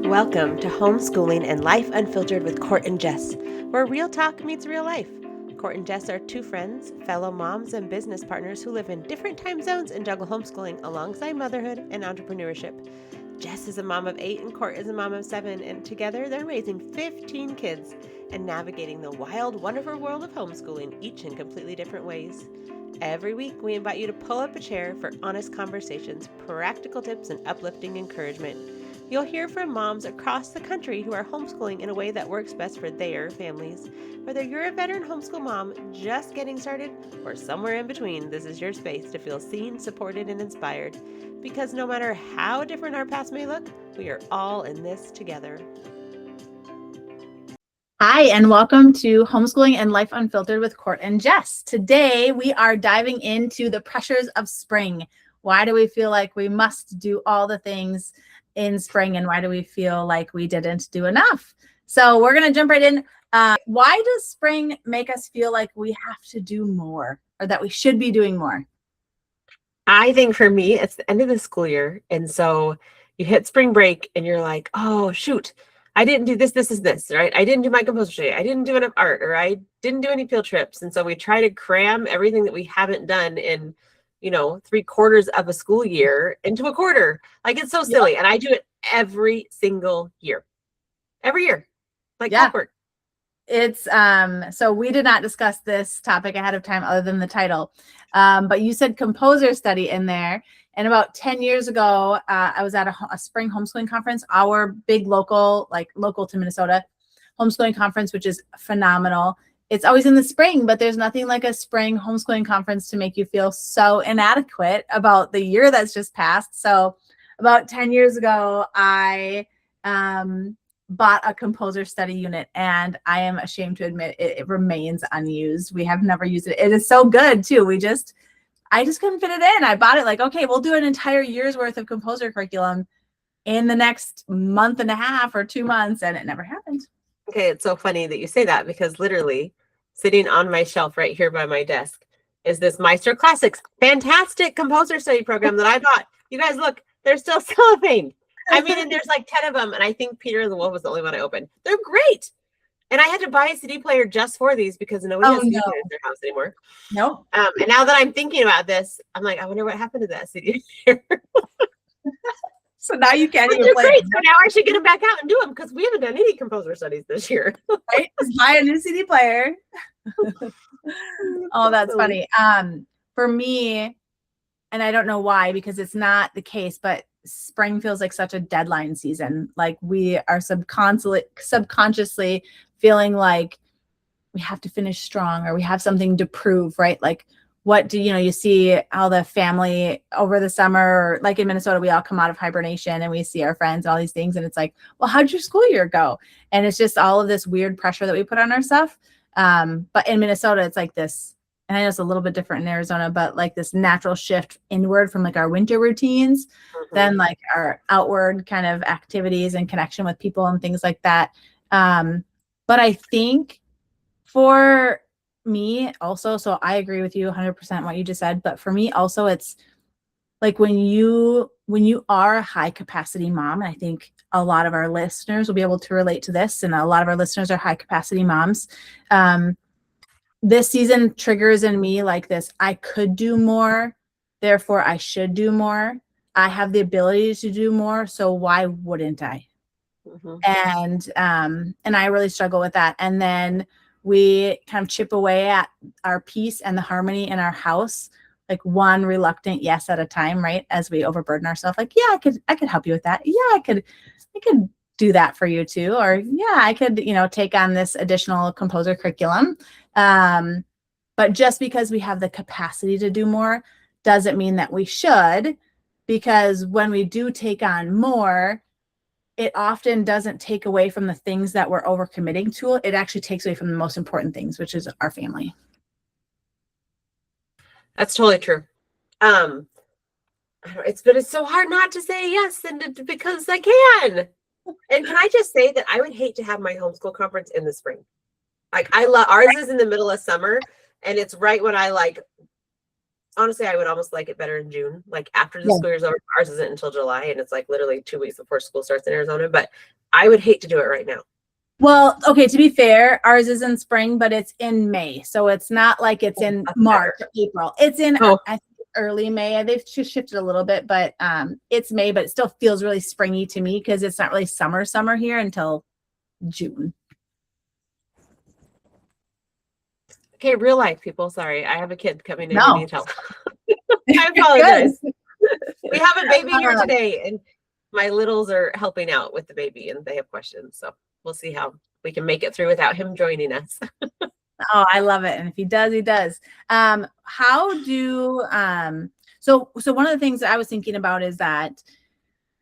Welcome to Homeschooling and Life Unfiltered with Court and Jess, where real talk meets real life. Court and Jess are two friends, fellow moms, and business partners who live in different time zones and juggle homeschooling alongside motherhood and entrepreneurship. Jess is a mom of 8 and Court is a mom of 7, and together they're raising 15 kids and navigating the wild, wonderful world of homeschooling, each in completely different ways. Every week, we invite you to pull up a chair for honest conversations, practical tips, and uplifting encouragement. You'll hear from moms across the country who are homeschooling in a way that works best for their families. Whether you're a veteran homeschool mom just getting started or somewhere in between, this is your space to feel seen, supported, and inspired. Because no matter how different our paths may look, we are all in this together. Hi, and welcome to Homeschooling and Life Unfiltered with Court and Jess. Today, we are diving into the pressures of spring. Why do we feel like we must do all the things in spring, and why do we feel like we didn't do enough? So we're going to jump right in. Why does spring make us feel like we have to do more, or that we should be doing more? I think for me, it's the end of the school year. And so you hit spring break and you're like, oh, shoot, I didn't do this, right? I didn't do my composer study. I didn't do enough art, or I didn't do any field trips. And so we try to cram everything that we haven't done in, 3/4 of a school year into a quarter. Like, it's so silly. And I do it every single year, like clockwork. It's so we did not discuss this topic ahead of time other than the title, but you said composer study in there. And about 10 years ago, I was at a spring homeschooling conference, our big local to Minnesota homeschooling conference, which is phenomenal. It's always in the spring, but there's nothing like a spring homeschooling conference to make you feel so inadequate about the year that's just passed. So about 10 years ago, I bought a composer study unit, and I am ashamed to admit it remains unused. We have never used it. It is so good too. I just couldn't fit it in. I bought it like, okay, we'll do an entire year's worth of composer curriculum in the next month and a half or 2 months, and it never happened. Okay, it's so funny that you say that, because literally sitting on my shelf right here by my desk is this Meister Classics fantastic composer study program that I bought. You guys, look, they're still cellophane. I mean, and there's like 10 of them, and I think Peter the Wolf was the only one I opened. They're great. And I had to buy a CD player just for these because nobody has CD players in their house anymore. Nope. And now that I'm thinking about this, I'm like, I wonder what happened to that CD player. So now you can't even play. Great. So now I should get them back out and do them, because we haven't done any composer studies this year. Right? Just buy a new CD player. Oh, that's funny. For me, and I don't know why, because it's not the case, but spring feels like such a deadline season. Like we are subconsciously feeling like we have to finish strong, or we have something to prove, right? Like, what do you see how the family over the summer, like in Minnesota, we all come out of hibernation and we see our friends, all these things. And it's like, well, how'd your school year go? And it's just all of this weird pressure that we put on ourselves. But in Minnesota, it's like this, and I know it's a little bit different in Arizona, but like this natural shift inward from like our winter routines, then like our outward kind of activities and connection with people and things like that. But I think for me also, so I agree with you 100% what you just said, but for me also, it's like when you are a high capacity mom, and I think a lot of our listeners will be able to relate to this, and a lot of our listeners are high capacity moms. This season triggers in me like this: I could do more, therefore I should do more. I have the ability to do more, so why wouldn't I? And I really struggle with that. And then we kind of chip away at our peace and the harmony in our house, like one reluctant yes at a time, right? As we overburden ourselves, like, yeah, I could help you with that. Yeah, I could do that for you too. Or yeah, I could, take on this additional composer curriculum. But just because we have the capacity to do more doesn't mean that we should, because when we do take on more, it often doesn't take away from the things that we're overcommitting to. It actually takes away from the most important things, which is our family. That's totally true. It's so hard not to say yes, and because I can. And can I just say that I would hate to have my homeschool conference in the spring. Like, I love ours is in the middle of summer, and it's right when I like honestly, I would almost like it better in June, like after the Yeah. school year's over. Ours isn't until July, and it's like literally 2 weeks before school starts in Arizona. But I would hate to do it right now. Well, okay, to be fair, ours is in spring, but it's in May. So it's not like it's in That's March better. or April. It's in Oh, I think early May. They've just shifted a little bit, but it's May, but it still feels really springy to me because it's not really summer here until June. okay, real life people. Sorry, I have a kid coming in who No. needs help. I apologize. Good. We have a baby here today, and my littles are helping out with the baby, and they have questions. So we'll see how we can make it through without him joining us. Oh, I love it. And if he does, he does. How do so one of the things that I was thinking about is that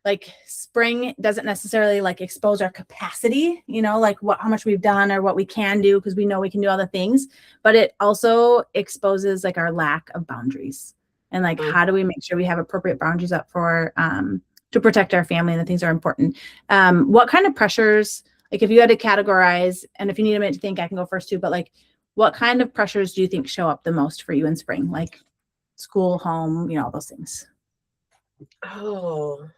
like spring doesn't necessarily like expose our capacity, like how much we've done or what we can do because we know we can do all the things, but it also exposes like our lack of boundaries and like how do we make sure we have appropriate boundaries up for to protect our family and the things that are important. What kind of pressures, like if you had to categorize, and if you need a minute to think, I can go first too, but like what kind of pressures do you think show up the most for you in spring? Like school, home, all those things. Oh,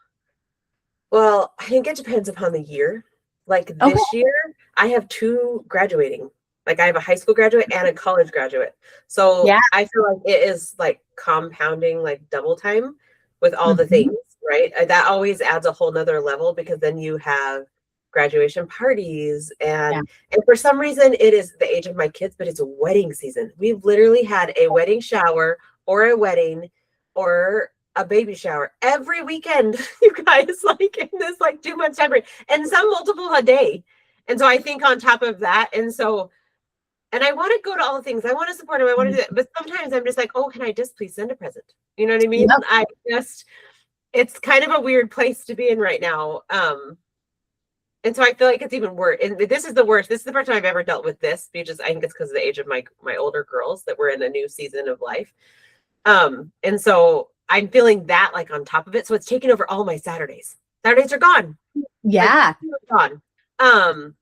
well, I think it depends upon the year. Like Okay. this year, I have two graduating. Like I have a high school graduate and a college graduate. So Yeah. I feel like it is like compounding like double time with all the Mhm. things, right? That always adds a whole nother level because then you have graduation parties Yeah. and for some reason it is the age of my kids, but it's a wedding season. We've literally had a wedding shower or a wedding or a baby shower every weekend, you guys, like in this like 2 months time frame, and some multiple a day. And so I think on top of that, and I want to go to all the things. I want to support him. I want to do that. But sometimes I'm just like, oh, can I just please send a present? You know what I mean? Yep. It's kind of a weird place to be in right now. And so I feel like it's even worse. And this is the worst. This is the first time I've ever dealt with this because I think it's because of the age of my older girls that we're in a new season of life. And so I'm feeling that like on top of it. So it's taken over all my Saturdays. Saturdays are gone. Yeah. Like, gone.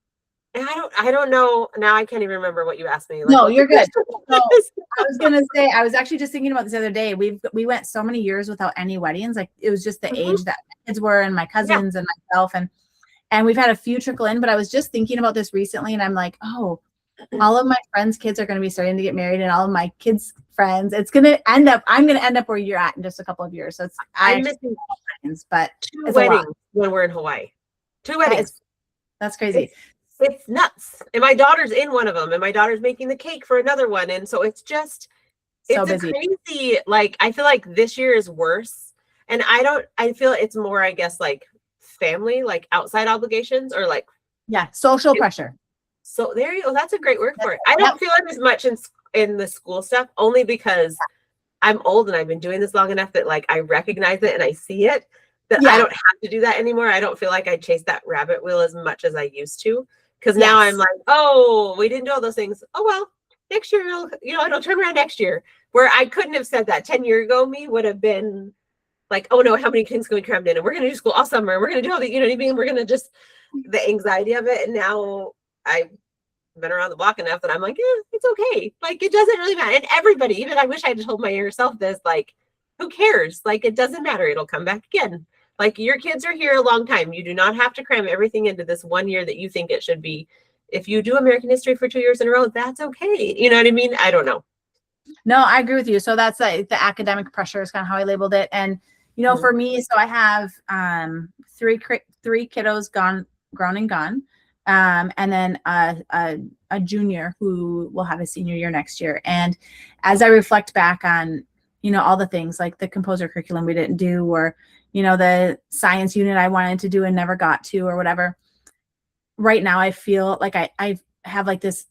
And I don't know. Now I can't even remember what you asked me. Like, No, you're good. So I was gonna say, I was actually just thinking about this the other day. We went so many years without any weddings. Like it was just the age that my kids were and my cousins and myself, and we've had a few trickle in. But I was just thinking about this recently, and I'm like, oh, all of my friends' kids are going to be starting to get married, and all of my kids' friends. I'm going to end up where you're at in just a couple of years. So I'm missing friends, but two weddings when we're in Hawaii. Two weddings. That's crazy. It's nuts. And my daughter's in one of them, and my daughter's making the cake for another one. And so it's just, So it's busy. a crazy, like, I feel like this year is worse. And I feel it's more, I guess, like family, like outside obligations or like. Yeah. Social pressure. So there you go. That's a great word for it. I don't feel it as much in the school stuff only because I'm old and I've been doing this long enough that like I recognize it and I see it that I don't have to do that anymore. I don't feel like I chase that rabbit wheel as much as I used to. Because now I'm like, oh, we didn't do all those things. Oh, well, next year, it'll turn around next year. Where I couldn't have said that 10 years ago, me would have been like, oh no, how many things can we cram in? And we're going to do school all summer. We're going to do all the, you know what I mean? We're going to just, the anxiety of it. And now I've been around the block enough that I'm like, yeah, it's okay. Like, it doesn't really matter. And everybody, even I wish I had told my younger self this, like, who cares? Like, it doesn't matter. It'll come back again. Like your kids are here a long time. You do not have to cram everything into this 1 year that you think it should be. If you do American history for 2 years in a row, that's okay. You know what I mean? I don't know. No, I agree with you. So that's the academic pressure is kind of how I labeled it. And, for me, so I have three kiddos grown and gone. And then a junior who will have a senior year next year. And as I reflect back on, all the things like the composer curriculum we didn't do, or, the science unit I wanted to do and never got to, or whatever. Right now, I feel like I have like this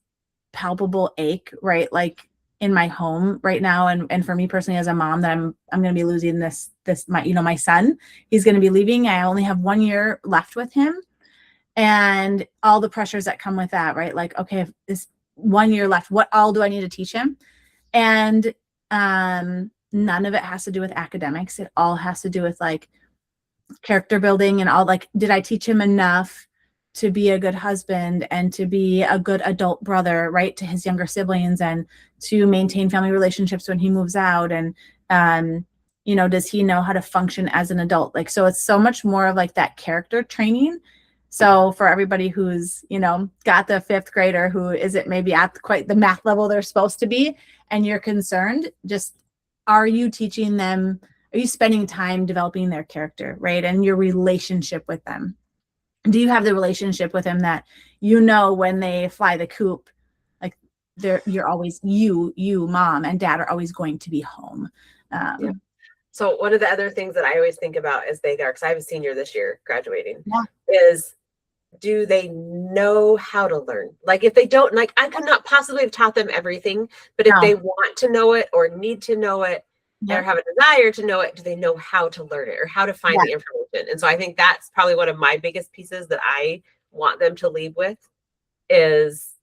palpable ache, right? Like in my home right now. And for me personally, as a mom, that I'm going to be losing my son, he's going to be leaving. I only have 1 year left with him. And all the pressures that come with that, right? Like, okay, if this 1 year left, what all do I need to teach him? And none of it has to do with academics. It all has to do with like character building and all. Like, did I teach him enough to be a good husband and to be a good adult brother, right, to his younger siblings, and to maintain family relationships when he moves out? And, does he know how to function as an adult? Like, so it's so much more of like that character training. So for everybody who's, got the fifth grader who isn't maybe at quite the math level they're supposed to be, and you're concerned, just, are you teaching them? Are you spending time developing their character, right? And your relationship with them? Do you have the relationship with them that, when they fly the coop, like you're always, you, mom and dad are always going to be home. Yeah. So one of the other things that I always think about as they are, because I have a senior this year graduating, is, do they know how to learn? Like, if they don't, like, I could not possibly have taught them everything, but if they want to know it or need to know it, or have a desire to know it, do they know how to learn it or how to find the information? And so I think that's probably one of my biggest pieces that I want them to leave with is,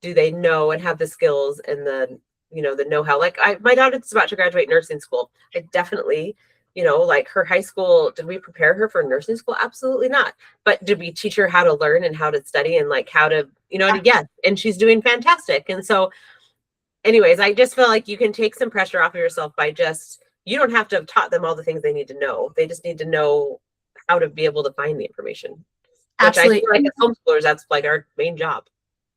do they know and have the skills and the know-how? Like, my daughter's about to graduate nursing school. I definitely, like, her high school, did we prepare her for nursing school? Absolutely not. But did we teach her how to learn and how to study and like how to, yes. And she's doing fantastic. And so anyways, I just feel like you can take some pressure off of yourself by you don't have to have taught them all the things they need to know. They just need to know how to be able to find the information. Absolutely. Which I feel like as homeschoolers, that's like our main job.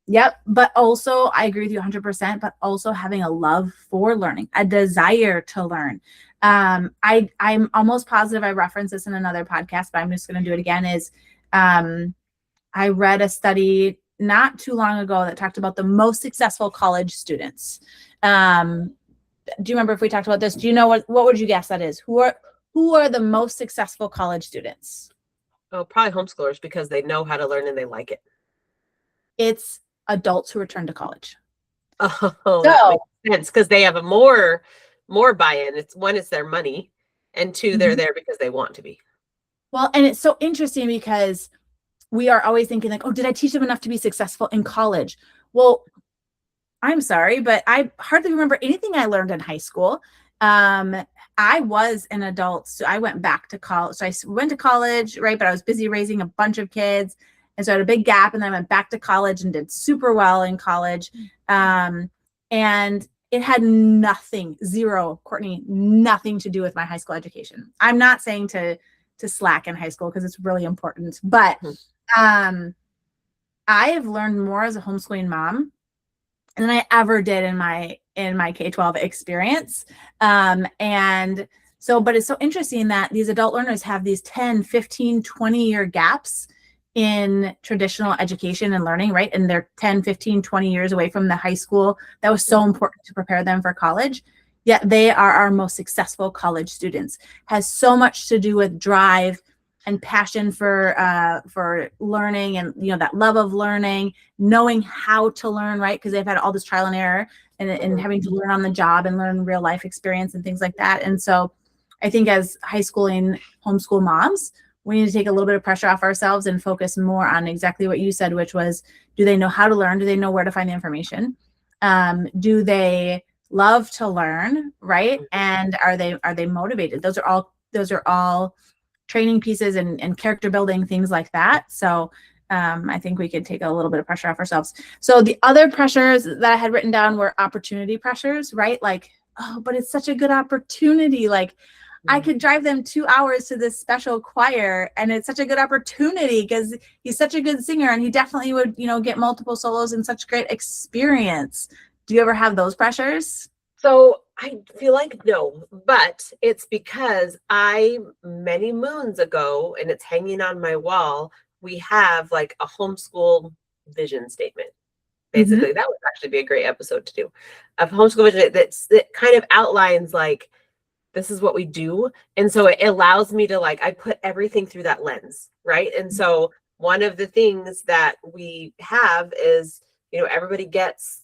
Yep. But also, I agree with you 100%, but also having a love for learning, a desire to learn. I'm almost positive I referenced this in another podcast, but I'm just going to do it again, is I read a study not too long ago that talked about the most successful college students. Do you remember if we talked about this? Do you know what would you guess that is? Who are the most successful college students? Oh, probably homeschoolers, because they know how to learn and they like it. It's adults who return to college. Oh, that makes sense, because they have a more buy-in. It's one, it's their money, and two, they're there because they want to be. Well, and it's so interesting because we are always thinking like, oh, did I teach them enough to be successful in college? Well, I'm sorry, but I hardly remember anything I learned in high school. I was an adult, so I went back to college. So I went to college, right? But I was busy raising a bunch of kids. And so I had a big gap, and then I went back to college and did super well in college. And it had zero, Courtney, nothing to do with my high school education. I'm not saying to slack in high school because it's really important, but I have learned more as a homeschooling mom than I ever did in my K-12 experience. And so, but it's so interesting that these adult learners have these 10, 15, 20-year gaps in traditional education and learning, right? And they're 10, 15, 20 years away from the high school that was so important to prepare them for college. Yet they are our most successful college students. Has so much to do with drive and passion for learning, and that love of learning, knowing how to learn, right? Because they've had all this trial and error and having to learn on the job and learn real life experience and things like that. And so I think as high school and homeschool moms, we need to take a little bit of pressure off ourselves and focus more on exactly what you said, which was, do they know how to learn? Do they know where to find the information? Do they love to learn, right? And are they motivated? Those are all training pieces and character building, things like that. So I think we could take a little bit of pressure off ourselves. So the other pressures that I had written down were opportunity pressures, right? Like, oh, but it's such a good opportunity. Like, I could drive them 2 hours to this special choir, and it's such a good opportunity because he's such a good singer, and he definitely would, get multiple solos and such great experience. Do you ever have those pressures? So I feel like no, but it's because many moons ago, and it's hanging on my wall, we have like a homeschool vision statement. Basically, that would actually be a great episode to do. A homeschool vision that kind of outlines like, this is what we do. And so it allows me to I put everything through that lens, right? And so one of the things that we have is, everybody gets,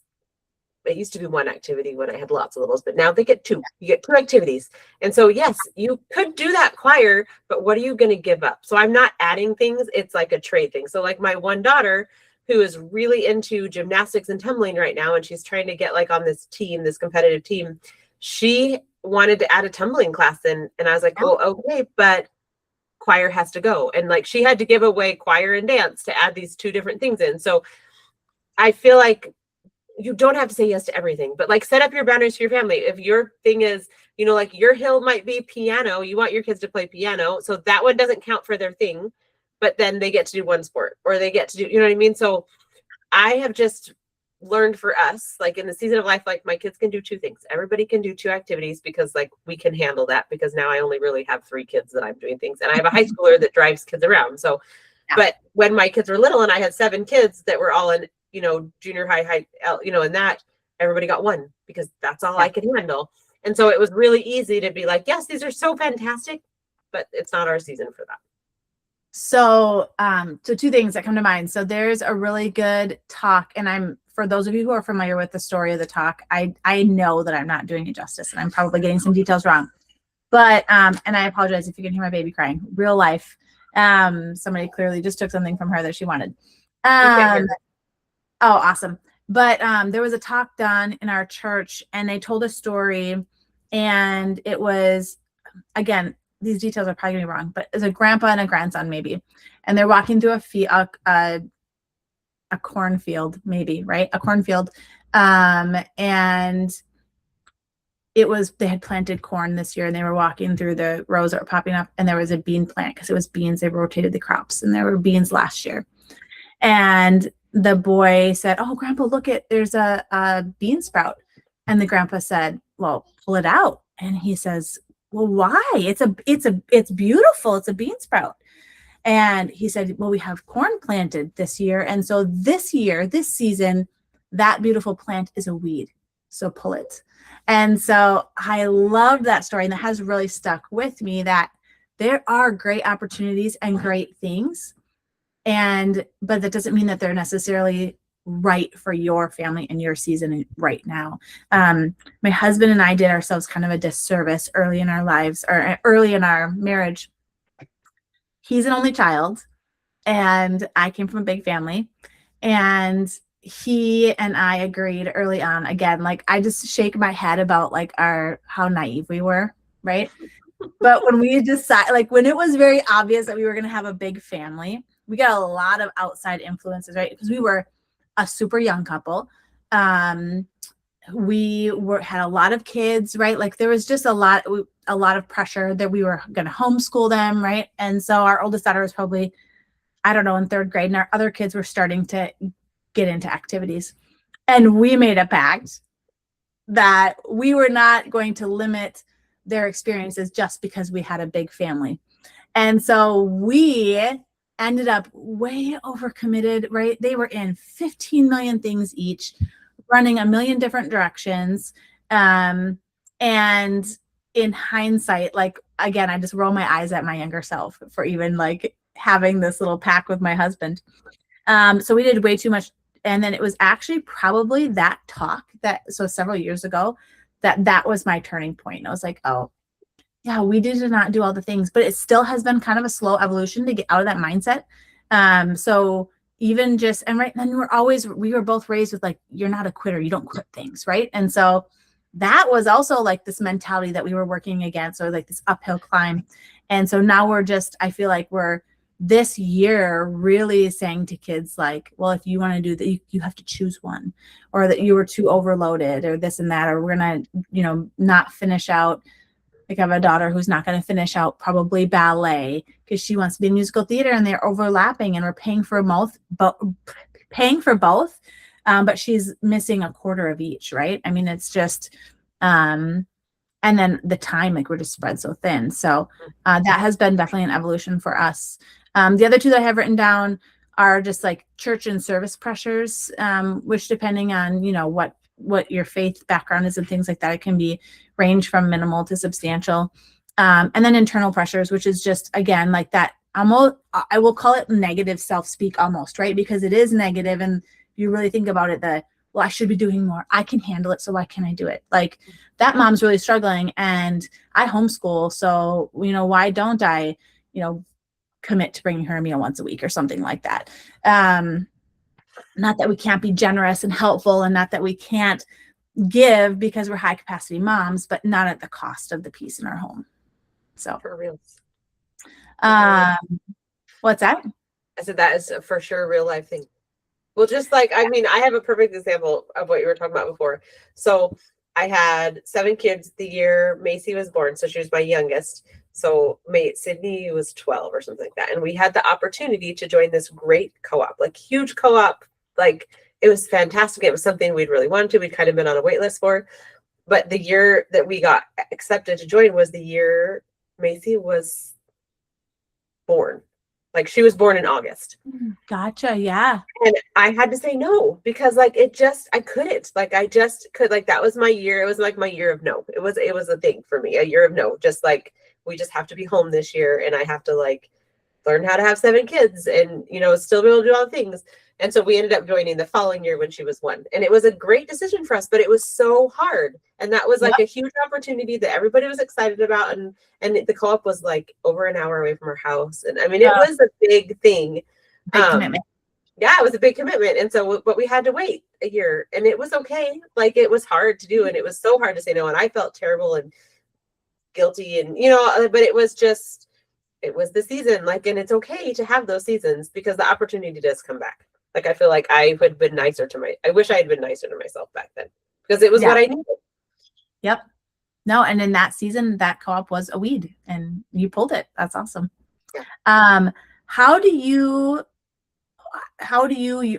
it used to be one activity when I had lots of littles, but now they get two. You get two activities. And so, yes, you could do that choir, but what are you going to give up? So I'm not adding things. It's like a trade thing. So like my one daughter who is really into gymnastics and tumbling right now, and she's trying to get on this team, this competitive team, she wanted to add a tumbling class in. And I was like, oh, okay, but choir has to go. And she had to give away choir and dance to add these two different things in. So I feel like you don't have to say yes to everything, but like set up your boundaries for your family. If your thing is, like your hill might be piano, you want your kids to play piano. So that one doesn't count for their thing, but then they get to do one sport or they get to do, you know what I mean? So I have just learned for us, like in the season of life, like my kids can do two things. Everybody can do two activities because like we can handle that because now I only really have 3 kids that I'm doing things. And I have a high schooler that drives kids around. So, Yeah. but when my kids were little and I had 7 kids that were all in, junior high, and that everybody got one because that's all I could handle. And so it was really easy to be like, yes, these are so fantastic, but it's not our season for that. So, so 2 things that come to mind. So there's a really good talk, and for those of you who are familiar with the story of the talk, I know that I'm not doing it justice and I'm probably getting some details wrong, but, and I apologize if you can hear my baby crying. Real life. Somebody clearly just took something from her that she wanted. Oh, awesome. But, there was a talk done in our church and they told a story, and it was, again, these details are probably gonna be wrong, but it's a grandpa and a grandson maybe, and they're walking through a cornfield, maybe, right? A cornfield, and they had planted corn this year, and they were walking through the rows that were popping up, and there was a bean plant because it was beans. They rotated the crops, and there were beans last year. And the boy said, "Oh, Grandpa, look there's a bean sprout," and the grandpa said, "Well, pull it out." And he says, "Well, why? It's beautiful. It's a bean sprout." And he said, "Well, we have corn planted this year. And so this season, that beautiful plant is a weed. So pull it." And so I loved that story. And that has really stuck with me, that there are great opportunities and great things. But that doesn't mean that they're necessarily right for your family and your season right now. My husband and I did ourselves kind of a disservice early in our lives, or early in our marriage. He's an only child, and I came from a big family, and he and I agreed early on, again, like I just shake my head about like how naive we were, right? But when we decided, like when it was very obvious that we were going to have a big family, we got a lot of outside influences, right? Because we were a super young couple. We had a lot of kids, right? Like there was just a lot of pressure that we were going to homeschool them, right? And so our oldest daughter was probably, I don't know, in 3rd grade, and our other kids were starting to get into activities. And we made a pact that we were not going to limit their experiences just because we had a big family. And so we ended up way overcommitted, right? They were in 15 million things each, running a million different directions. And in hindsight, like, again, I just roll my eyes at my younger self for even like having this little pact with my husband. So we did way too much. And then it was actually probably that talk so several years ago, that was my turning point. And I was like, oh, yeah, we did not do all the things, but it still has been kind of a slow evolution to get out of that mindset. So even just, and right then we were both raised with like, you're not a quitter, you don't quit things, right? And so that was also like this mentality that we were working against, or like this uphill climb. And so now I feel like we're this year really saying to kids like, well, if you want to do that, you have to choose one, or that you were too overloaded, or this and that, or we're going to, not finish out. Like I have a daughter who's not going to finish out probably ballet because she wants to be in musical theater, and they're overlapping, and we're paying for both, but she's missing a quarter of each, right? I mean, it's just, and then the time, like we're just spread so thin. So that has been definitely an evolution for us. The other 2 that I have written down are just like church and service pressures, which depending on, what your faith background is and things like that, it can be range from minimal to substantial. And then internal pressures, which is just, again, like that, I will call it negative self-speak almost, right? Because it is negative. And you really think about it, well, I should be doing more. I can handle it. So why can't I do it? Like that mom's really struggling, and I homeschool. So, why don't I, commit to bringing her a meal once a week or something like that? Not that we can't be generous and helpful, and not that we can't give because we're high capacity moms, but not at the cost of the peace in our home. So for real. What's that? I said that is for sure a real life thing. Well, just like, I mean, I have a perfect example of what you were talking about before. So I had 7 kids the year Macy was born. So she was my youngest. So Sydney was 12 or something like that. And we had the opportunity to join this great co-op, like huge co-op. Like it was fantastic. It was something we'd really wanted to. We'd kind of been on a wait list for. But the year that we got accepted to join was the year Macy was born. Like she was born in August. Gotcha. Yeah. And I had to say no because like I couldn't. Like I just could, like that was my year. It was like my year of no. It was a thing for me, a year of no. Just like we just have to be home this year and I have to like learn how to have 7 kids and still be able to do all the things. And so we ended up joining the following year when she was 1. And it was a great decision for us, but it was so hard. And that was like a huge opportunity that everybody was excited about. And the co-op was like over an hour away from our house. And I mean, it was a big thing. Big commitment. Yeah, it was a big commitment. And so, but we had to wait a year and it was okay. Like it was hard to do. And it was so hard to say no. And I felt terrible and guilty and, but it was the season. Like, and it's okay to have those seasons because the opportunity does come back. Like, I feel like I wish I had been nicer to myself back then because it was what I needed. Yep. No. And in that season, that co-op was a weed and you pulled it. That's awesome. Yeah. How do you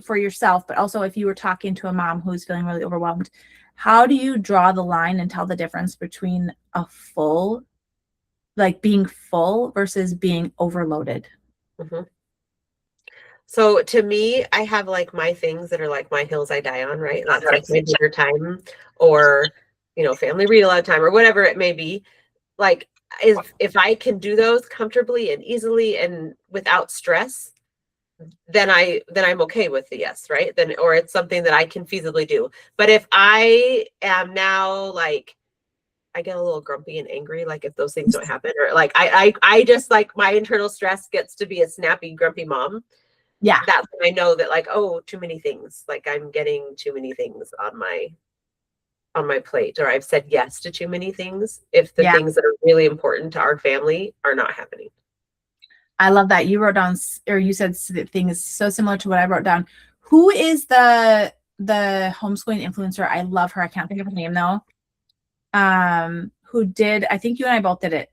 for yourself, but also if you were talking to a mom who's feeling really overwhelmed, how do you draw the line and tell the difference between being full versus being overloaded? Mm-hmm. So to me, I have like my things that are like my hills I die on, right? That's like my dinner time or, family read aloud time or whatever it may be. Like if I can do those comfortably and easily and without stress, then I'm okay with the yes, right? Or it's something that I can feasibly do. But if I am now like, I get a little grumpy and angry, like if those things don't happen, or like I just like my internal stress gets to be a snappy, grumpy mom. Yeah. That's when I know that like, oh, too many things. Like I'm getting too many things on my plate, or I've said yes to too many things if the things that are really important to our family are not happening. I love that. You wrote down, or you said things so similar to what I wrote down. Who is the homeschooling influencer? I love her. I can't think of her name though. Who did, I think you and I both did it.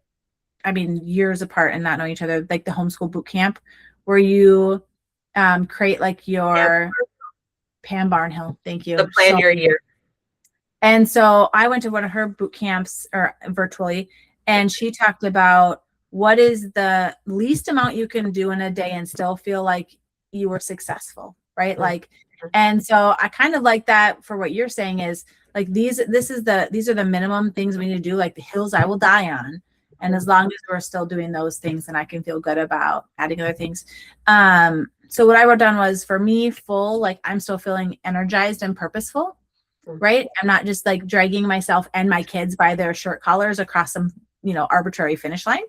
I mean, years apart and not knowing each other, like the homeschool boot camp where you create like your Pam Barnhill. Thank you. The plan your year. And so I went to one of her boot camps or virtually, and she talked about what is the least amount you can do in a day and still feel like you were successful, right? Mm-hmm. Like, and so I kind of like that for what you're saying is like these are the minimum things we need to do, like the hills I will die on. And as long as we're still doing those things, then I can feel good about adding other things. So what I wrote down was for me, full, like I'm still feeling energized and purposeful, right? I'm not just like dragging myself and my kids by their shirt collars across some, arbitrary finish line.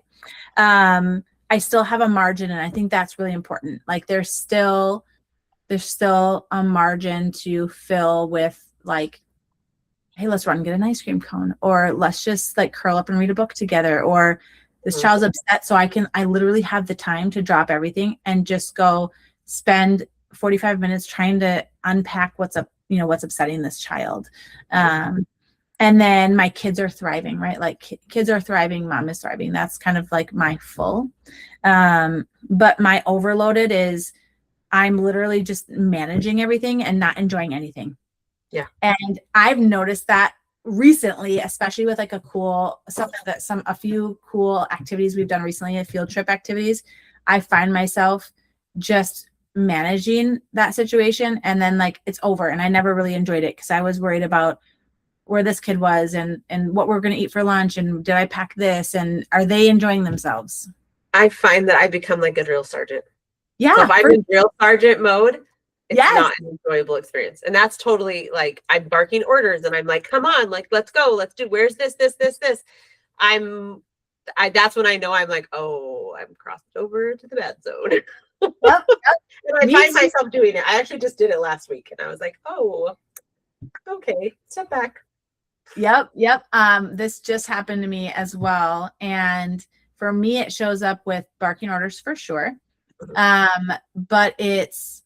I still have a margin. And I think that's really important. Like there's still a margin to fill with like, hey, let's run and get an ice cream cone, or let's just like curl up and read a book together, or this child's upset. So I literally have the time to drop everything and just go spend 45 minutes trying to unpack what's upsetting this child. And then my kids are thriving, right? Like kids are thriving, mom is thriving. That's kind of like my full. But my overloaded is I'm literally just managing everything and not enjoying anything. Yeah. And I've noticed that recently, especially with like a few cool activities we've done recently, field trip activities, I find myself just managing that situation and then like it's over and I never really enjoyed it because I was worried about where this kid was and what we're going to eat for lunch and did I pack this and are they enjoying themselves? I find that I become like a drill sergeant. Yeah. So if I'm in drill sergeant mode, it's not an enjoyable experience. And that's totally like I'm barking orders and I'm like, come on, like, let's go. Let's do, where's this? That's when I know I'm like, oh, I'm crossed over to the bad zone. Yep. And I find myself doing it. I actually just did it last week and I was like, oh, okay, step back. Yep. This just happened to me as well. And for me, it shows up with barking orders for sure. But it's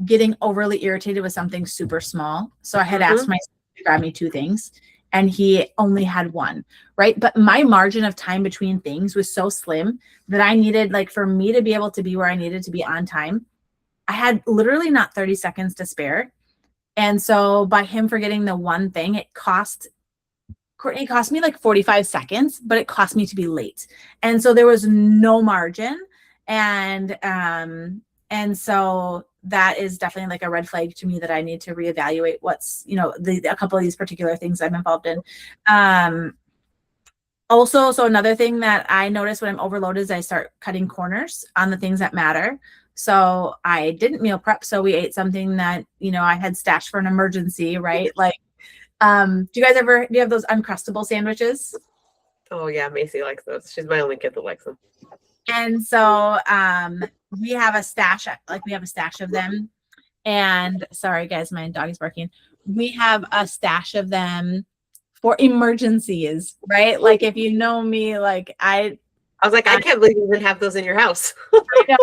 getting overly irritated with something super small. So I had asked my son to grab me 2 things and he only had 1, right? But my margin of time between things was so slim that I needed, like, for me to be able to be where I needed to be on time, I had literally not 30 seconds to spare. And so by him forgetting the 1 thing, Courtney, it cost me like 45 seconds, but it cost me to be late. And so there was no margin. And so that is definitely like a red flag to me that I need to reevaluate what's, a couple of these particular things I'm involved in. Also, so another thing that I notice when I'm overloaded is I start cutting corners on the things that matter. So I didn't meal prep. So we ate something that, I had stashed for an emergency, right? Like, do you have those Uncrustable sandwiches? Oh yeah, Macy likes those. She's my only kid that likes them. And so we have a stash of them. And sorry guys, my dog is barking. We have a stash of them for emergencies, right? Like, if you know me, like I was like, I can't believe you even have those in your house. I know.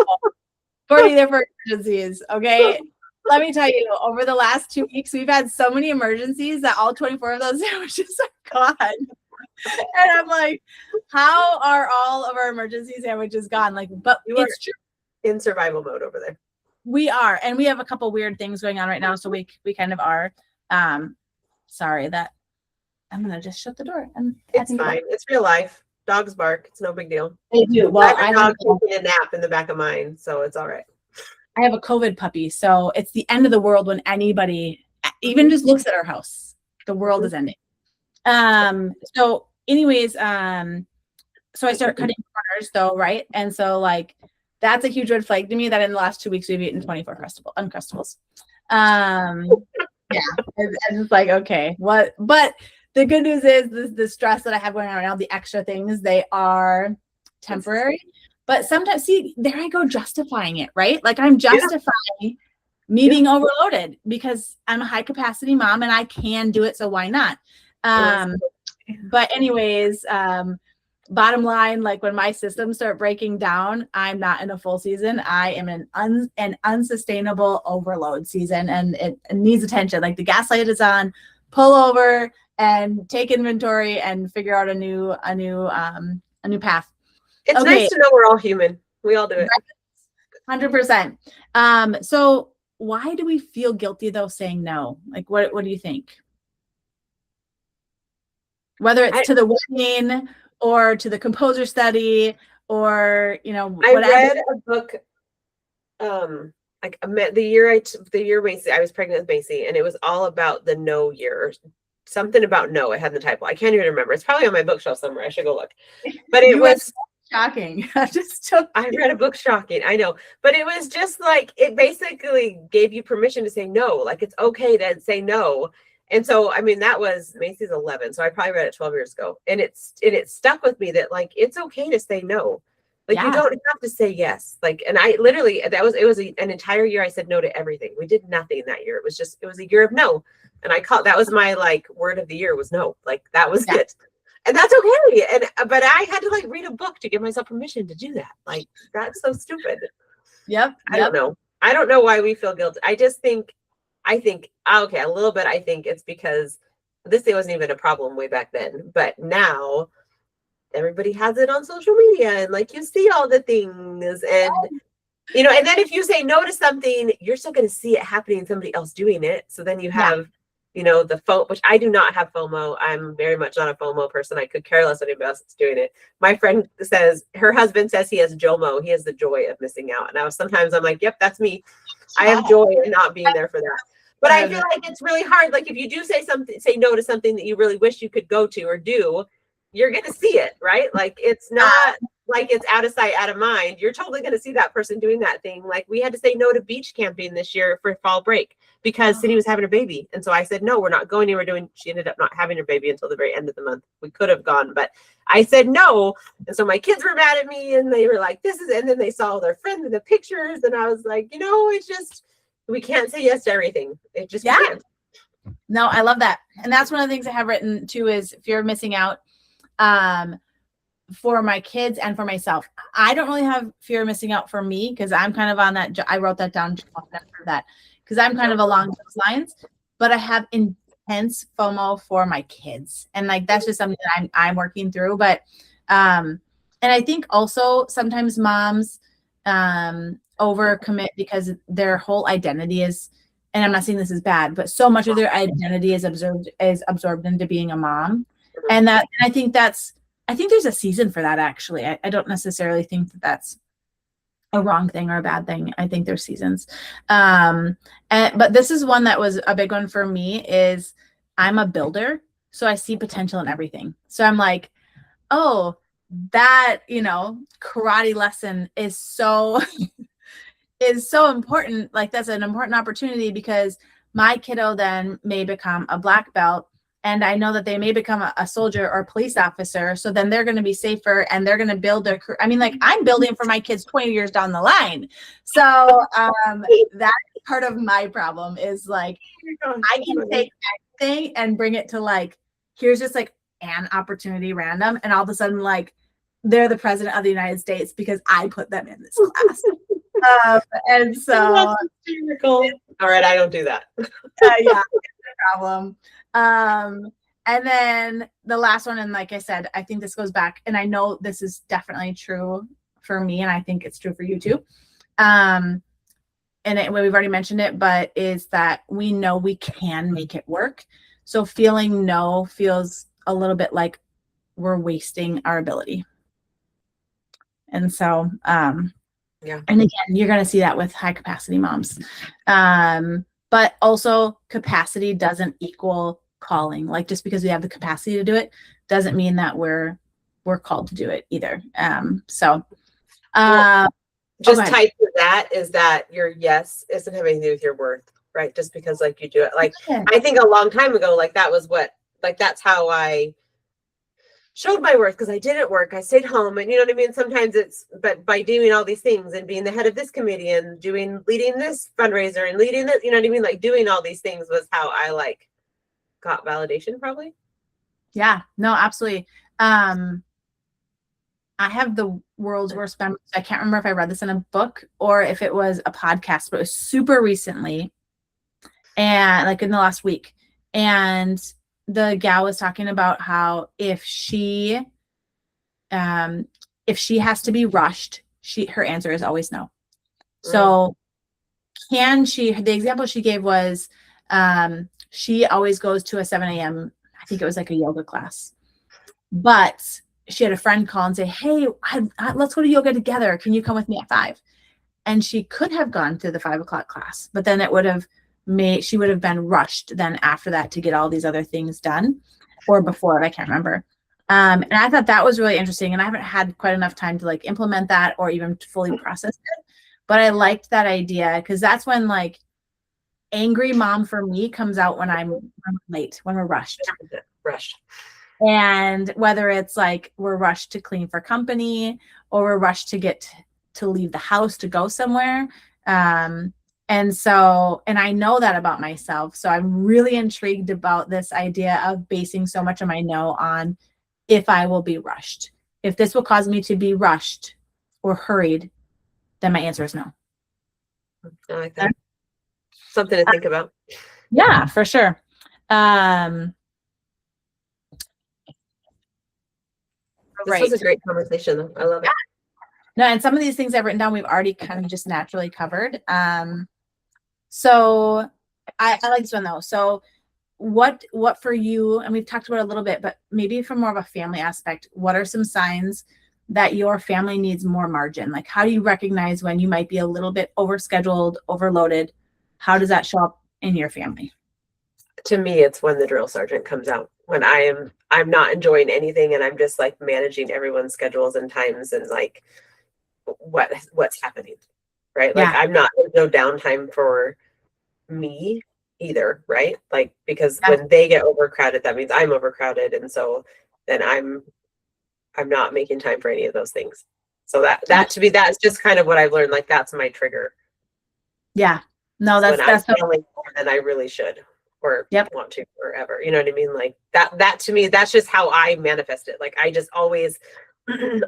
Courtney, they're for emergencies. Okay. Let me tell you, over the last 2 weeks, we've had so many emergencies that all 24 of those sandwiches are gone. And I'm like, how are all of our emergency sandwiches gone? Like, but it's true. In survival mode over there. We are, and we have a couple weird things going on right now, so we kind of are. Sorry that I'm gonna just shut the door. And it's fine. It's real life. Dogs bark. It's no big deal. They do. Well, I have a dog taking a nap in the back of mine, so it's all right. I have a COVID puppy, so it's the end of the world when anybody even just looks at our house. The world is ending. So anyways, so I start cutting corners though, right? And so like that's a huge red flag to me that in the last 2 weeks we've eaten 24 Uncrustables. Yeah, and it's like, okay, what? But the good news is the stress that I have going on right now, the extra things, they are temporary. But sometimes, see, there I go justifying it, right? Like I'm justifying me being overloaded because I'm a high capacity mom and I can do it. So why not? But anyways, bottom line, like when my systems start breaking down, I'm not in a full season. I am in an unsustainable overload season, and it needs attention. Like the gaslight is on, pull over and take inventory and figure out a new path. It's nice to know we're all human. We all do it. 100%. So why do we feel guilty though saying no? Like what do you think? Whether it's to the wedding or to the composer study or, I read a book, like the year Macy, I was pregnant with Macy, and it was all about the no year, or something about no. It had the typo. I can't even remember. It's probably on my bookshelf somewhere. I should go look. But it was shocking. I read a book shocking. I know. But it was just like, it basically gave you permission to say no. Like it's okay to say no. And so, I mean, that was Macy's 11. So I probably read it 12 years ago. And it stuck with me that like, it's okay to say no. Like you don't have to say yes. Like, and I literally, it was an entire year. I said no to everything. We did nothing that year. It was a year of no. And that was my like word of the year was no. Like that was it. And that's okay. But I had to like read a book to give myself permission to do that. Like that's so stupid. Yep. I don't know. I don't know why we feel guilty. I think okay, a little bit. I think it's because this thing wasn't even a problem way back then, but now everybody has it on social media and like you see all the things and and then if you say no to something, you're still going to see it happening and somebody else doing it. So then you have the FOMO, which I do not have FOMO. I'm very much not a FOMO person. I could care less anybody else is doing it. My friend says, her husband says he has JOMO. He has the joy of missing out. And sometimes I'm like, yep, that's me. I have joy in not being there for that. But I feel like it's really hard. Like if you do say no to something that you really wish you could go to or do, you're going to see it, right? Like it's not like it's out of sight, out of mind. You're totally going to see that person doing that thing. Like we had to say no to beach camping this year for fall break because Cindy was having a baby. And so I said, no, we're not going anywhere. She ended up not having her baby until the very end of the month. We could have gone, but I said no. And so my kids were mad at me and they were like, and then they saw their friends in the pictures. And I was like, it's just, we can't say yes to everything. It just can't. No, I love that. And that's one of the things I have written too is fear of missing out. for my kids and for myself. I don't really have fear of missing out for me because I'm kind of on that. I wrote that down for that because I'm kind of along those lines, but I have intense FOMO for my kids. And like, that's just something that I'm working through. But, and I think also sometimes moms, overcommit because their whole identity is, and I'm not saying this is bad, but so much of their identity is absorbed into being a mom. And I think there's a season for that, actually. I don't necessarily think that that's a wrong thing or a bad thing. I think there's seasons. But this is one that was a big one for me is I'm a builder. So I see potential in everything. So I'm like, oh, that, karate lesson is so important. Like that's an important opportunity because my kiddo then may become a black belt. And I know that they may become a soldier or a police officer. So then they're going to be safer and they're going to build their career. I mean, like I'm building for my kids 20 years down the line. So that part of my problem is like, I can take anything and bring it to like, here's just like an opportunity random. And all of a sudden, like they're the president of the United States because I put them in this class. And so, all right, I don't do that. Yeah, no problem. And then the last one, and like I said, I think this goes back, and I know this is definitely true for me, and I think it's true for you too. And we've already mentioned it, but is that we know we can make it work. So feeling no feels a little bit like we're wasting our ability. And so, yeah. And again, you're going to see that with high capacity moms. But also capacity doesn't equal calling. Like just because we have the capacity to do it doesn't mean that we're called to do it either. Just tied to that is that your yes doesn't have anything to do with your worth, right? Just because like you do it. Like I think a long time ago, like that was that's how I showed my worth because I didn't work. I stayed home and you know what I mean? Sometimes but by doing all these things and being the head of this committee and leading this fundraiser and leading this, you know what I mean? Like doing all these things was how I like got validation probably. Yeah, no, absolutely. I have the world's worst memory. I can't remember if I read this in a book or if it was a podcast, but it was super recently and like in the last week. And the gal was talking about how if she has to be rushed, her answer is always no. So the example she gave was she always goes to a 7 a.m. I think it was like a yoga class, but she had a friend call and say, hey, let's go to yoga together. Can you come with me at 5? And she could have gone to the 5 o'clock class, but then she would have been rushed then after that to get all these other things done or before, I can't remember. And I thought that was really interesting. And I haven't had quite enough time to like implement that or even fully process it. But I liked that idea because that's when like angry mom for me comes out when I'm late, when we're rushed. And whether it's like we're rushed to clean for company or we're rushed to get to leave the house to go somewhere. And I know that about myself. So I'm really intrigued about this idea of basing so much of my no on if I will be rushed. If this will cause me to be rushed or hurried, then my answer is no. I like that. Something to think about. Yeah, for sure. This was a great conversation though. I love it. No, and some of these things I've written down, we've already kind of just naturally covered. So I like this one though. So what for you, and we've talked about it a little bit, but maybe from more of a family aspect, what are some signs that your family needs more margin? Like how do you recognize when you might be a little bit overscheduled, overloaded? How does that show up in your family? To me, it's when the drill sergeant comes out, when I'm not enjoying anything and I'm just like managing everyone's schedules and times and like what's happening, right? Like there's no downtime for me either, right? Like because when they get overcrowded, that means I'm overcrowded, and so then I'm not making time for any of those things. So that to me, that's just kind of what I've learned. Like that's my trigger. Yeah, no, that's feeling more than I really should or want to or ever. You know what I mean? Like that to me, that's just how I manifest it. Like I just always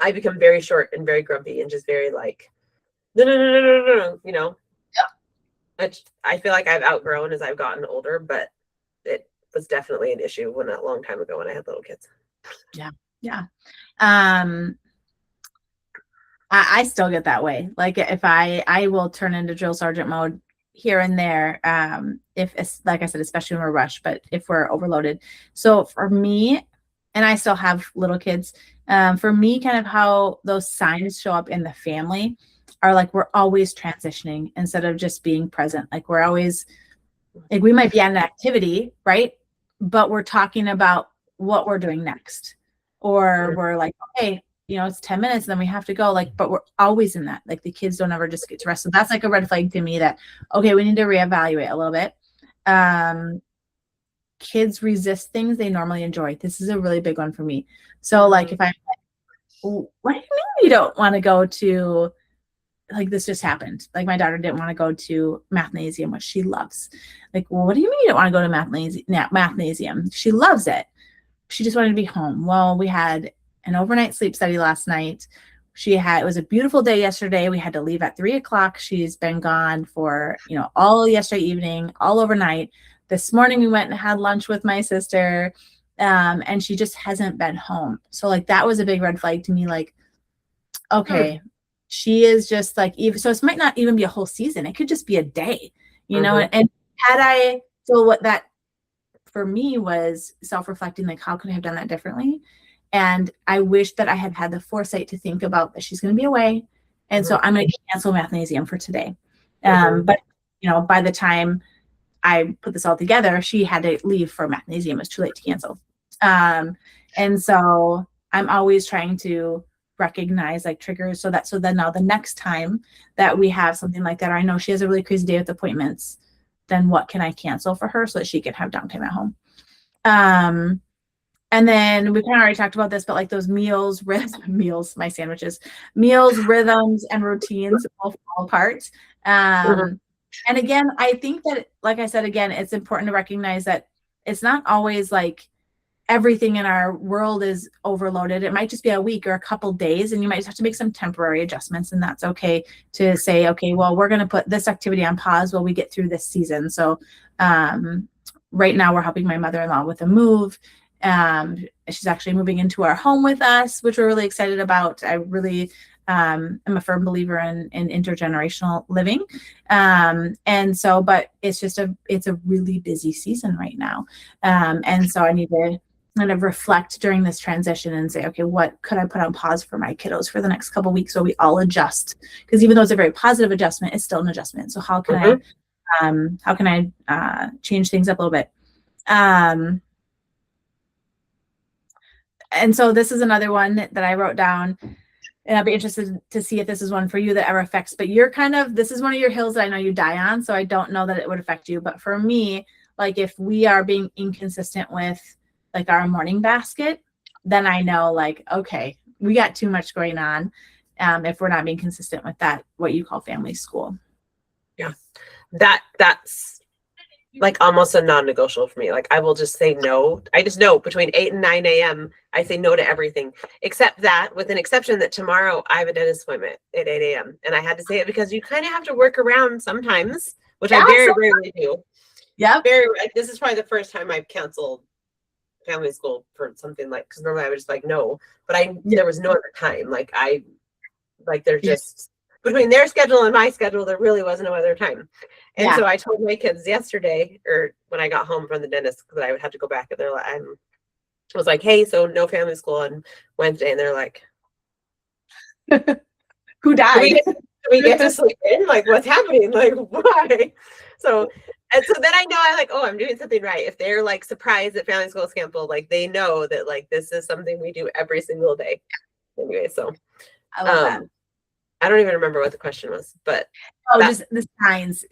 I become very short and very grumpy and just very like, no, no, no, no, no, no, no, you know. Which I feel like I've outgrown as I've gotten older, but it was definitely an issue when a long time ago when I had little kids. Yeah. Yeah. I still get that way. Like if I will turn into drill sergeant mode here and there. If it's like I said, especially when we're rushed, but if we're overloaded. So for me, and I still have little kids, for me, kind of how those signs show up in the family are like we're always transitioning instead of just being present. Like we're always like we might be at an activity, right? But we're talking about what we're doing next. Or we're like, okay, it's 10 minutes and then we have to go. Like, but we're always in that. Like the kids don't ever just get to rest. So that's like a red flag to me that, okay, we need to reevaluate a little bit. Kids resist things they normally enjoy. This is a really big one for me. So like if I'm like, what do you mean you don't want to go to, like this just happened. Like my daughter didn't want to go to mathnasium, which she loves. Like, well, what do you mean you don't want to go to mathnasium? She loves it. She just wanted to be home. Well, we had an overnight sleep study last night. It was a beautiful day yesterday. We had to leave at 3:00. She's been gone for, all yesterday evening, all overnight. This morning we went and had lunch with my sister. And she just hasn't been home. So like, that was a big red flag to me. Like, okay, she is just like, so it might not even be a whole season. It could just be a day, and so what that for me was self-reflecting, like, how could I have done that differently? And I wish that I had had the foresight to think about that she's going to be away. And so I'm going to cancel mathnasium for today. But, by the time I put this all together, she had to leave for mathnasium. It was too late to cancel. And so I'm always trying to recognize like triggers so then now the next time that we have something like that, or I know she has a really crazy day with appointments, then what can I cancel for her so that she can have downtime at home? And then we kind of already talked about this, but like those meals, my sandwiches, meals, rhythms, and routines all fall apart. And again, I think that, like I said, again, it's important to recognize that it's not always like everything in our world is overloaded. It might just be a week or a couple days, and you might just have to make some temporary adjustments, and that's okay to say, okay, well, we're going to put this activity on pause while we get through this season. So right now we're helping my mother-in-law with a move. She's actually moving into our home with us, which we're really excited about. I really am a firm believer in intergenerational living. And so, but it's a really busy season right now. And so I need to kind of reflect during this transition and say, okay, what could I put on pause for my kiddos for the next couple of weeks so we all adjust? Because even though it's a very positive adjustment, it's still an adjustment. So how can I change things up a little bit? And so this is another one that I wrote down, and I'll be interested to see if this is one for you that ever affects, but this is one of your hills that I know you die on. So I don't know that it would affect you, but for me, like if we are being inconsistent with like our morning basket, then I know like, okay, we got too much going on. If we're not being consistent with that, what you call family school. Yeah. That's like almost a non-negotiable for me. Like I will just say no. I just know between 8 and 9 a.m. I say no to everything, except that with an exception that tomorrow I have a dentist appointment at 8 a.m. And I had to say it because you kind of have to work around sometimes, which I very rarely do. Yeah. This is probably the first time I've canceled family school for something like, because normally I would just like, no, but there was no other time. They're just between their schedule and my schedule, there really was no other time. And so I told my kids yesterday, or when I got home from the dentist, that I would have to go back, and I was like, hey, so no family school on Wednesday. And they're like, who died? Can we get to sleep in? Like, what's happening? Like, why? So then I know I'm doing something right. If they're like surprised that family school is canceled, like they know that like this is something we do every single day. Anyway, so I love that. I don't even remember what the question was, but just the signs.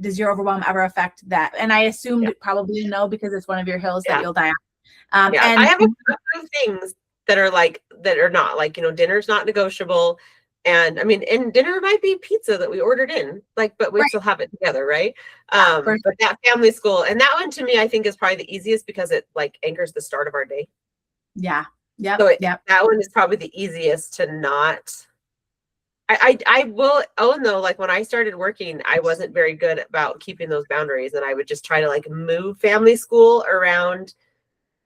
Does your overwhelm ever affect that? And I assumed probably no, because it's one of your hills that you'll die on. And I have a few things that are not like, dinner's not negotiable. And I mean, and dinner might be pizza that we ordered in, like, but we still have it together, right? But that family school, and that one to me, I think is probably the easiest because it like anchors the start of our day. Yeah. Yep. So Yep. that one is probably the easiest to not. I will own though, like when I started working, I wasn't very good about keeping those boundaries, and I would just try to like move family school around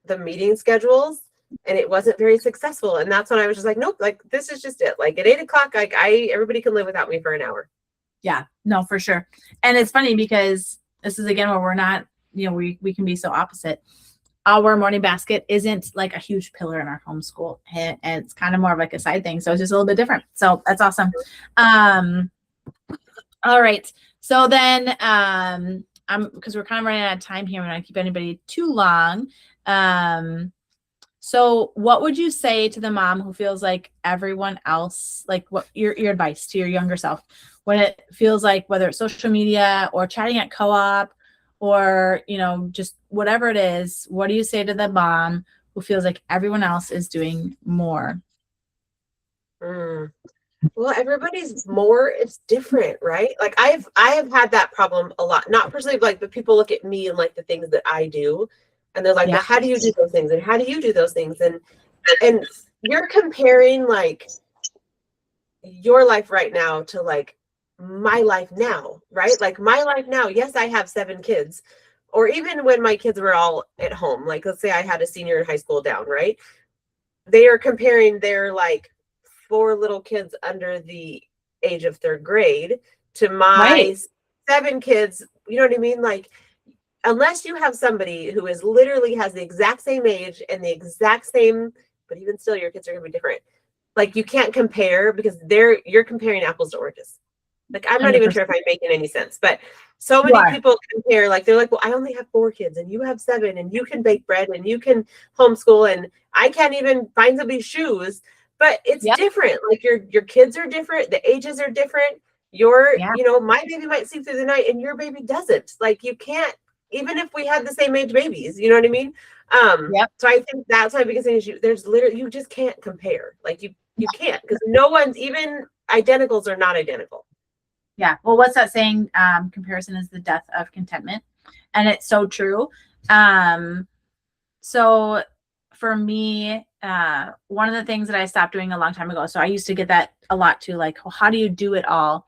the meeting schedules, and it wasn't very successful. And that's when I was just like, nope, like this is just it. Like at 8 o'clock, like everybody can live without me for an hour. Yeah, no, for sure. And it's funny because this is again where we're not, we can be so opposite. Our morning basket isn't like a huge pillar in our homeschool, and it's kind of more of like a side thing. So it's just a little bit different. So that's awesome. All right. So then, because we're kind of running out of time here, we're not keep anybody too long. So what would you say to the mom who feels like everyone else, like what your advice to your younger self, when it feels like whether it's social media or chatting at co-op or, just whatever it is, what do you say to the mom who feels like everyone else is doing more? Well, everybody's more, it's different, right? Like I have had that problem a lot. Not personally, but people look at me and like the things that I do, and they're like, Yeah. well, how do you do those things? And how do you do those things? And you're comparing like your life right now to like my life now, right? Like my life now, yes, I have 7 kids. Or even when my kids were all at home, like let's say I had a senior in high school down, right? They are comparing their like 4 little kids under the age of 3rd grade to my Right. 7 kids. You know what I mean? Like, unless you have somebody who is literally has the exact same age and the exact same, but even still, your kids are going to be different. Like, you can't compare because you're comparing apples to oranges. Like, I'm not even sure if 100%. I'm making any sense, but so You many are. people compare, like, they're like, well, I only have 4 kids and you have 7 and you can bake bread and you can homeschool and I can't even find somebody's shoes, but it's Yep. different. Like your kids are different. The ages are different. Your, Yeah. my baby might sleep through the night and your baby doesn't. Like you can't, even if we had the same age babies, you know what I mean? Yep. So I think that's my biggest thing is there's literally, you just can't compare. Like you can't, because no one's, even identicals are not identical. Yeah. Well, what's that saying? Comparison is the death of contentment. And it's so true. So for me, one of the things that I stopped doing a long time ago, so I used to get that a lot too, like, well, how do you do it all?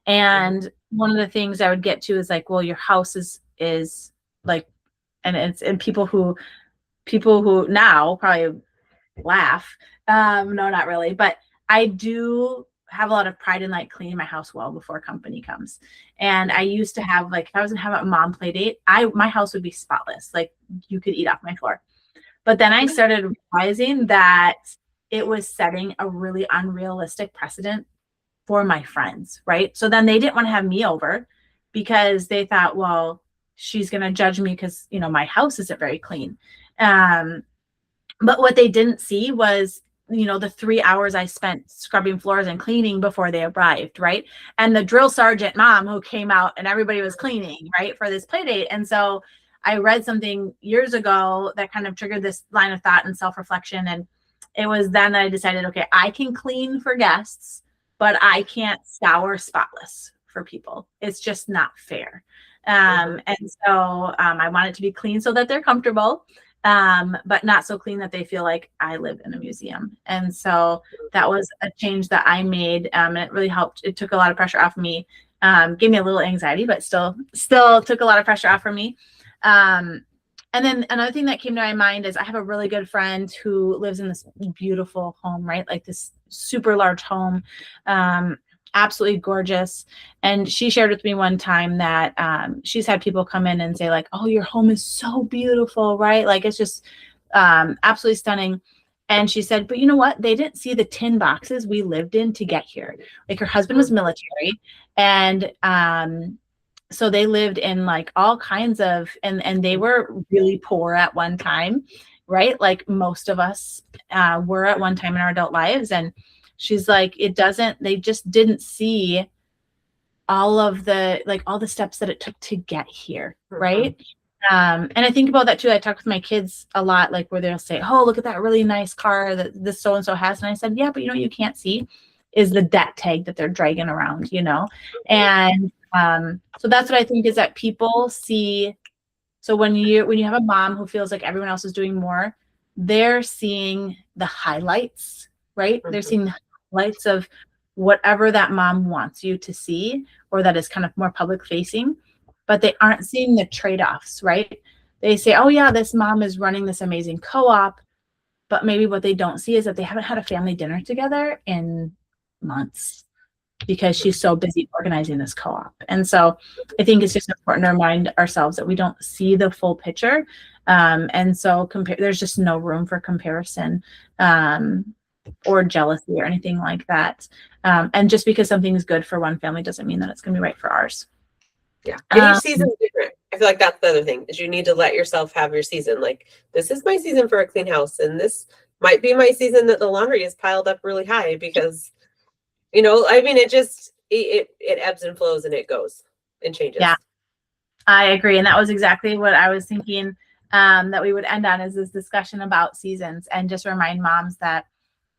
And one of the things I would get to is like, well, your house is like, and people who now probably laugh. No, not really, but I do have a lot of pride in like cleaning my house well before company comes. And I used to have like, if I was gonna have a mom play date, my house would be spotless. Like you could eat off my floor. But then I started realizing that it was setting a really unrealistic precedent for my friends, right? So then they didn't want to have me over because they thought, well, she's going to judge me because, my house isn't very clean. But what they didn't see was, the 3 hours I spent scrubbing floors and cleaning before they arrived, right? And the drill sergeant mom who came out and everybody was cleaning, right, for this play date. And so I read something years ago that kind of triggered this line of thought and self-reflection. And it was then that I decided, okay, I can clean for guests, but I can't scour spotless for people. It's just not fair. And so I want it to be clean so that they're comfortable, but not so clean that they feel like I live in a museum. And so that was a change that I made, and it really helped. It took a lot of pressure off of me, gave me a little anxiety, but still took a lot of pressure off from me. And then another thing that came to my mind is I have a really good friend who lives in this beautiful home, right? Like this super large home, absolutely gorgeous. And she shared with me one time that she's had people come in and say like, oh, your home is so beautiful, right? Like it's just absolutely stunning. And she said, but you know what? They didn't see the tin boxes we lived in to get here. Like her husband was military, and so they lived in like all kinds of, and they were really poor at one time, right? Like most of us were at one time in our adult lives. And she's like, they just didn't see all of the, like all the steps that it took to get here. Right. And I think about that too. I talk with my kids a lot, like where they'll say, oh, look at that really nice car that this so-and-so has. And I said, yeah, but you can't see is the debt tag that they're dragging around, and so that's what I think is that people see. So when you have a mom who feels like everyone else is doing more, they're seeing the highlights, right? They're Mhm. seeing the highlights of whatever that mom wants you to see, or that is kind of more public facing, but they aren't seeing the trade-offs, right? They say, oh yeah, this mom is running this amazing co-op, but maybe what they don't see is that they haven't had a family dinner together in months because she's so busy organizing this co-op. And so I think it's just important to remind ourselves that we don't see the full picture. And so there's just no room for comparison or jealousy or anything like that. And just because something is good for one family doesn't mean that it's going to be right for ours. Yeah. And each season's different. I feel like that's the other thing, is you need to let yourself have your season. Like, this is my season for a clean house, and this might be my season that the laundry is piled up really high because, I mean, it ebbs and flows and it goes and changes. Yeah, I agree. And that was exactly what I was thinking that we would end on, is this discussion about seasons, and just remind moms that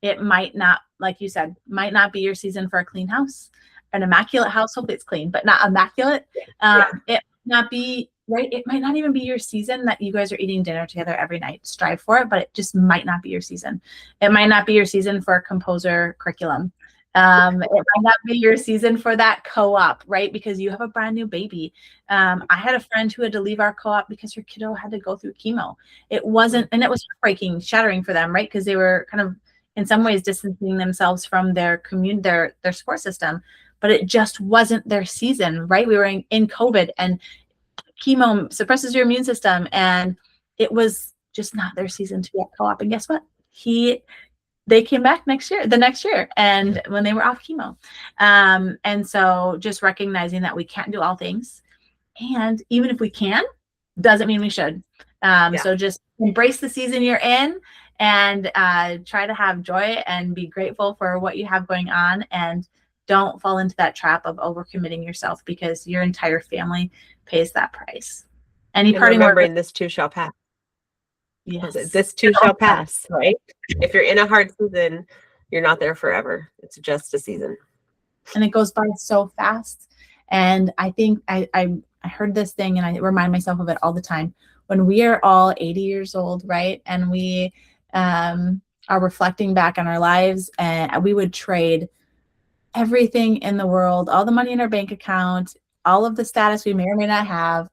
it might not, like you said, might not be your season for a clean house. An immaculate house, hopefully it's clean, but not immaculate. Yeah. It might not be, right? It might not even be your season that you guys are eating dinner together every night. Strive for it, but it just might not be your season. It might not be your season for a composer curriculum. It might not be your season for that co-op, right? Because you have a brand new baby. I had a friend who had to leave our co-op because her kiddo had to go through chemo. It wasn't, and it was heartbreaking, shattering for them, right? Because they were kind of, in some ways, distancing themselves from their community, their support system, but it just wasn't their season, right? We were in COVID, and chemo suppresses your immune system, and it was just not their season to be at co-op. And guess what? They came back the next year, and when they were off chemo. And so just recognizing that we can't do all things. And even if we can, doesn't mean we should. So just embrace the season you're in, and try to have joy and be grateful for what you have going on, and don't fall into that trap of overcommitting yourself, because your entire family pays that price. Any parting word? Remembering this too shall pass. Yes. This too shall pass, right? If you're in a hard season, you're not there forever. It's just a season. And it goes by so fast. And I think I heard this thing, and I remind myself of it all the time. When we are all 80 years old, right, and we are reflecting back on our lives, and we would trade everything in the world, all the money in our bank account, all of the status we may or may not have,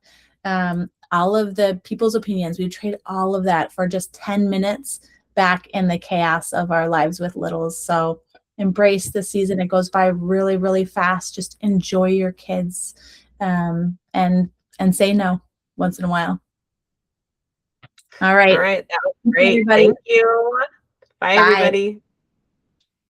all of the people's opinions, we trade all of that for just 10 minutes back in the chaos of our lives with littles. So embrace the season. It goes by really, really fast. Just enjoy your kids, and say no once in a while. All right. All right. That was great. Thank you. Bye, everybody.